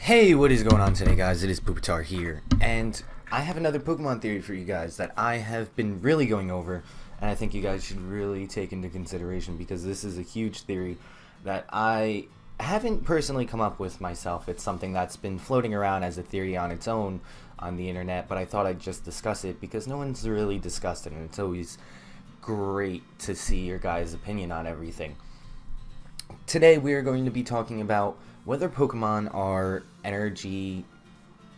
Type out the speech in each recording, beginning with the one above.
Hey, what is going on today, guys? It is Poopitar here, and I have another Pokemon theory for you guys that I have been really going over, and I think you guys should really take into consideration because this is a huge theory that I haven't personally come up with myself. It's something that's been floating around as a theory on its own on the internet, but I thought I'd just discuss it because no one's really discussed it, and it's always great to see your guys' opinion on everything. Today we are going to be talking about whether Pokemon are energy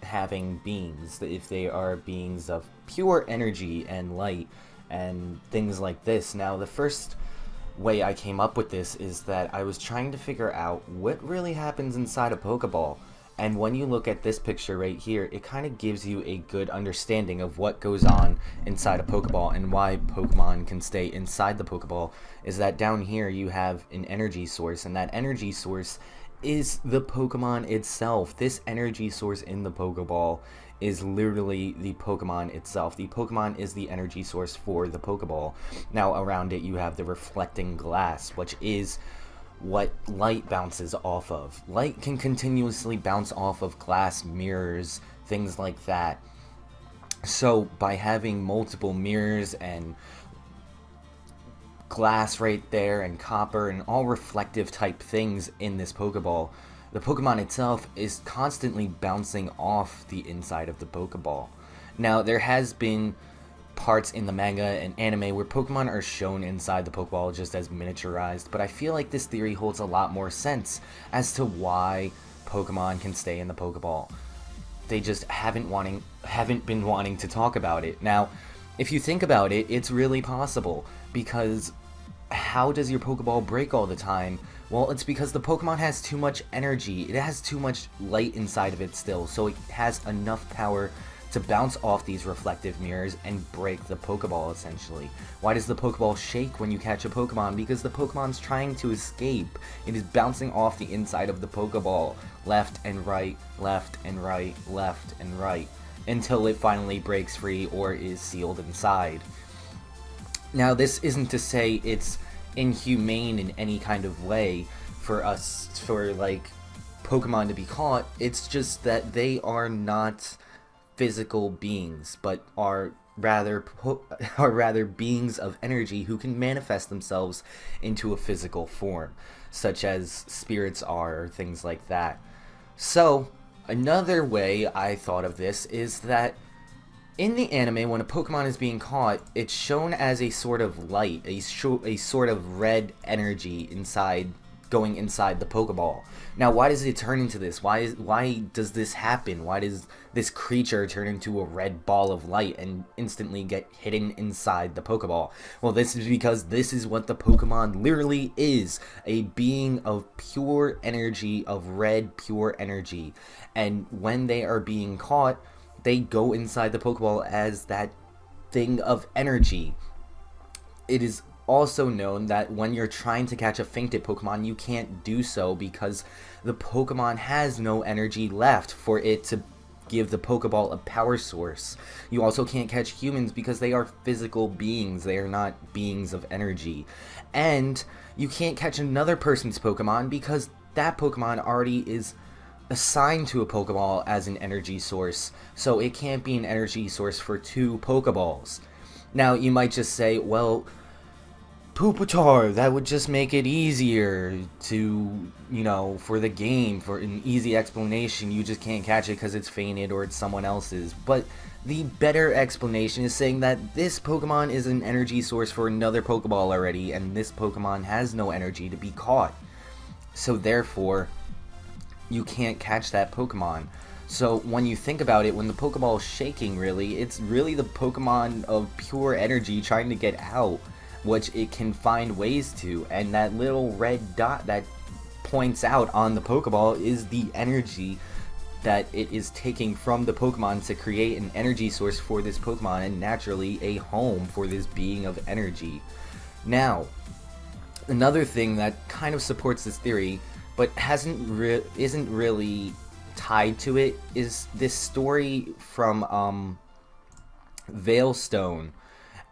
having beings, if they are beings of pure energy and light and things like this. Now, the first way I came up with this is that I was trying to figure out what really happens inside a Pokeball. And when you look at this picture right here, it kind of gives you a good understanding of what goes on inside a Pokeball and why Pokemon can stay inside the Pokeball. Is that down here you have an energy source, and that energy source is the Pokemon itself. This energy source in the Pokeball is literally the Pokemon itself. The Pokemon is the energy source for the Pokeball. Now around it you have the reflecting glass, which is what light bounces off of. Light can continuously bounce off of glass, mirrors, things like that. So by having multiple mirrors and glass right there and copper and all reflective type things in this Pokeball, the Pokemon itself is constantly bouncing off the inside of the Pokeball. Now, there has been parts in the manga and anime where Pokemon are shown inside the Pokeball just as miniaturized, but I feel like this theory holds a lot more sense as to why Pokemon can stay in the Pokeball. They just haven't been wanting to talk about it. Now, if you think about it, it's really possible, because how does your Pokeball break all the time? Well, it's because the Pokemon has too much energy. It has too much light inside of it still, so it has enough power to bounce off these reflective mirrors and break the Pokeball, essentially. Why does the Pokeball shake when you catch a Pokemon? Because the Pokemon's trying to escape. It is bouncing off the inside of the Pokeball, left and right, left and right, left and right, until it finally breaks free or is sealed inside. Now, this isn't to say it's inhumane in any kind of way for Pokemon to be caught. It's just that they are not physical beings, but are rather beings of energy who can manifest themselves into a physical form, such as spirits are, or things like that. So, another way I thought of this is that in the anime, when a Pokemon is being caught, it's shown as a sort of light, a sort of red energy going inside the Pokeball. Now, why does it turn into this? Why does this happen? Why does this creature turn into a red ball of light and instantly get hidden inside the Pokeball? Well, this is because this is what the Pokemon literally is, a being of pure energy, of red pure energy. And when they are being caught, they go inside the Pokeball as that thing of energy. It is also known that when you're trying to catch a fainted Pokemon, you can't do so because the Pokemon has no energy left for it to give the Pokeball a power source. You also can't catch humans because they are physical beings. They are not beings of energy. And you can't catch another person's Pokemon because that Pokemon already is assigned to a Pokeball as an energy source, so it can't be an energy source for two Pokeballs. Now, you might just say, well, Poopitar, that would just make it easier to, for the game, for an easy explanation, you just can't catch it because it's fainted or it's someone else's. But the better explanation is saying that this Pokemon is an energy source for another Pokeball already, and this Pokemon has no energy to be caught. So therefore, you can't catch that Pokemon. So when you think about it, when the Pokeball is shaking, really, it's really the Pokemon of pure energy trying to get out, which it can find ways to, and that little red dot that points out on the Pokeball is the energy that it is taking from the Pokemon to create an energy source for this Pokemon, and naturally a home for this being of energy. Now, another thing that kind of supports this theory, but isn't really tied to it, is this story from Veilstone.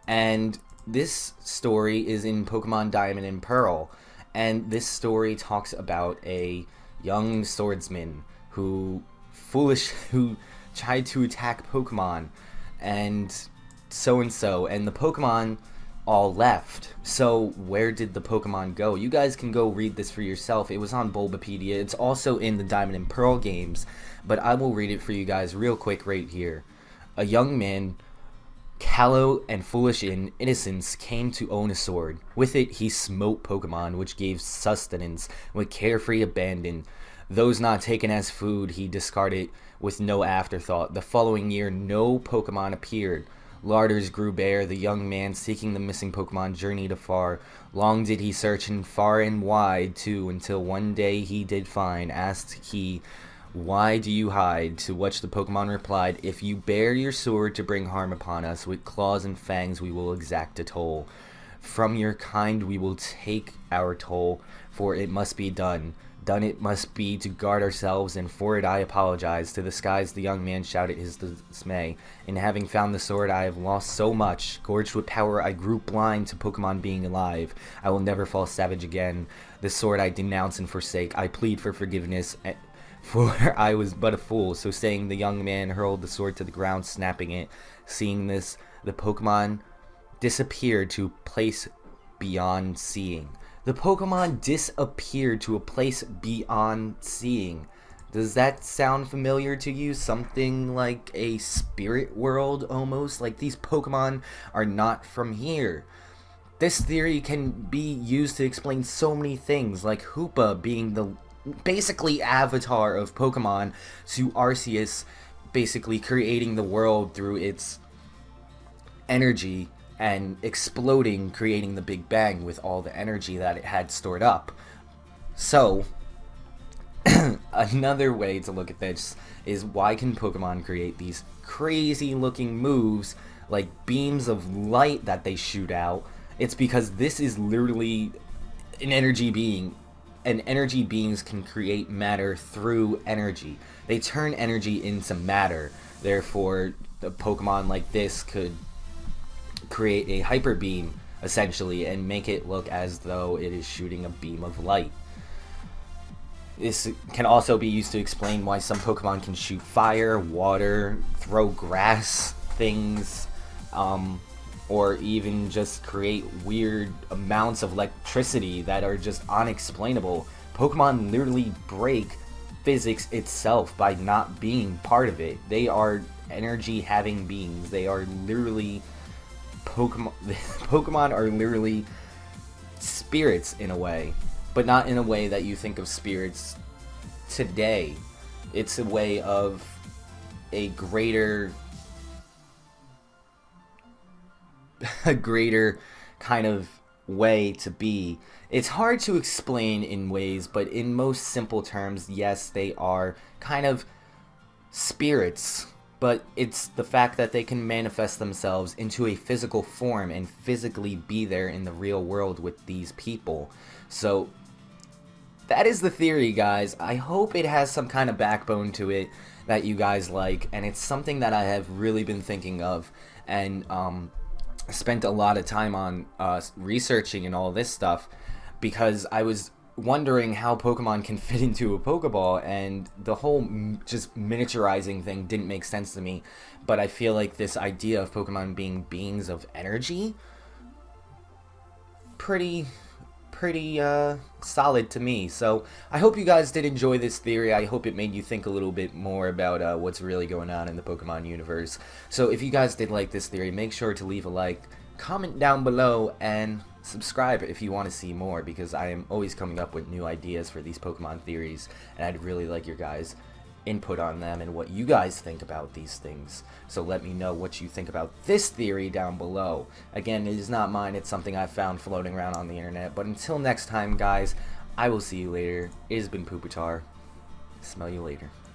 And this story is in Pokemon Diamond and Pearl, and this story talks about a young swordsman who tried to attack Pokemon, and so, and the Pokemon all left. So where did the Pokemon go? You guys can go read this for yourself. It was on Bulbapedia. It's also in the Diamond and Pearl games, but I will read it for you guys real quick right here. A young man, callow and foolish in innocence, came to own a sword. With it he smote Pokemon, which gave sustenance with carefree abandon. Those not taken as food he discarded with no afterthought. The following year no Pokemon appeared. Larders grew bare. The young man seeking the missing Pokemon journeyed afar. Long did he search, and far and wide too, until one day he did find. Asked he, "Why do you hide?" To which the Pokemon replied, "If you bear your sword to bring harm upon us, with claws and fangs we will exact a toll. From your kind we will take our toll, for it must be done. Done it must be to guard ourselves, and for it I apologize." To the skies the young man shouted his dismay. "In having found the sword I have lost so much. Gorged with power I grew blind to Pokemon being alive. I will never fall savage again. The sword I denounce and forsake. I plead for forgiveness, for I was but a fool." So saying, the young man hurled the sword to the ground, snapping it. Seeing this, the Pokemon disappeared to a place beyond seeing. The Pokemon disappeared to a place beyond seeing. Does that sound familiar to you? Something like a spirit world almost? Like these Pokemon are not from here. This theory can be used to explain so many things, like Hoopa being the basically avatar of Pokemon, to Arceus basically creating the world through its energy and exploding, creating the Big Bang with all the energy that it had stored up. So another way to look at this is, why can Pokemon create these crazy looking moves like beams of light that they shoot out? It's because this is literally an energy being, and energy beings can create matter through energy. They turn energy into matter. Therefore, a Pokemon like this could create a hyper beam essentially and make it look as though it is shooting a beam of light. This can also be used to explain why some Pokemon can shoot fire, water, throw grass things, or even just create weird amounts of electricity that are just unexplainable. Pokemon literally break physics itself by not being part of it. They are energy having beings. They are literally Pokemon are literally spirits in a way, but not in a way that you think of spirits today. It's a way of a greater kind of way to be. It's hard to explain in ways, but in most simple terms, yes, they are kind of spirits. But it's the fact that they can manifest themselves into a physical form and physically be there in the real world with these people. So that is the theory, guys. I hope it has some kind of backbone to it that you guys like, and it's something that I have really been thinking of, and spent a lot of time on researching and all this stuff, because I was wondering how Pokemon can fit into a Pokeball, and the whole just miniaturizing thing didn't make sense to me. But I feel like this idea of Pokemon being beings of energy, pretty solid to me. So I hope you guys did enjoy this theory. I hope it made you think a little bit more about what's really going on in the Pokemon universe. So if you guys did like this theory, make sure to leave a like, comment down below, and subscribe if you want to see more, because I am always coming up with new ideas for these Pokemon theories, and I'd really like your guys' input on them and what you guys think about these things. So let me know what you think about this theory down below. Again, it is not mine, it's something I found floating around on the internet. But until next time, guys, I will see you later. It has been Poopitar. Smell you later.